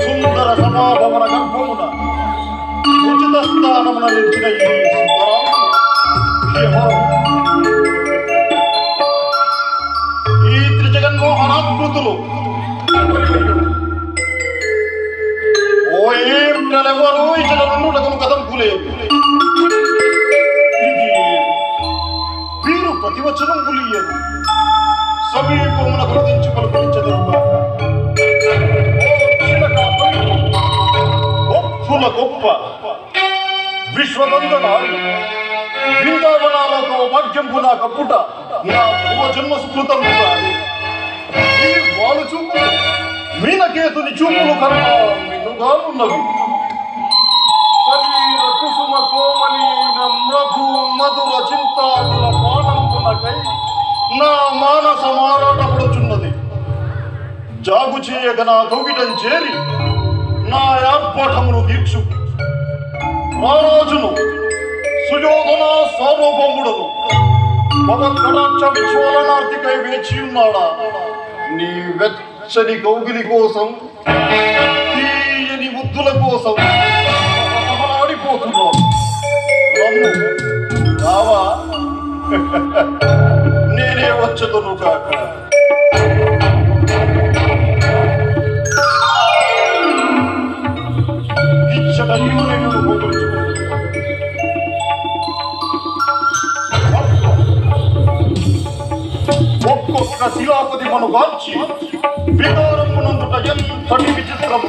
సుందర సమాభవన గర్భమున ఉచిత స్థానమున నిలిచిన ఈ ఈ త్రిజగన్మోహనాకృతులు ఓ ఏం నెలెవరు ఇచ్చిన నుండుటకు కదంపులేదు. ఇది వీరు ప్రతివచనం పులియరు సమీపమున గుర్తించి పలుకరించదు. గొప్పల గొప్ప విశ్వనందనాలు బృందావనాలతో భాగ్యంపు నా కప్పుట నా పూర్వజన్మ సుకృతం వాళ్ళు చూపు మీనకేతుని చూపులు కన్నా మిన్నుగానున్నవి. శరీర కుసుమ కోమలి మృదు మధుర చింతాకుల పానంపునకై నా మానస మారాటపడుచున్నది. జాగు చేయగ నా కౌగిటం చేరి నా ఏర్పాటమును దీక్షు. రారాజును సుయోధన సార్వభౌముడను మగకటాక్ష విశ్వాలనార్థికై వేచి ఉన్నాడా నీ వెచ్చని కౌగిలి కోసం, తీయని ముద్దుల కోసం ఆడిపోతున్నాడు. రావా నేనే వచ్చదును కాక. ఒక్కొక్క శిలాపతి మను గార్చి వికారమునందుట ఎంతటి విచిత్రము.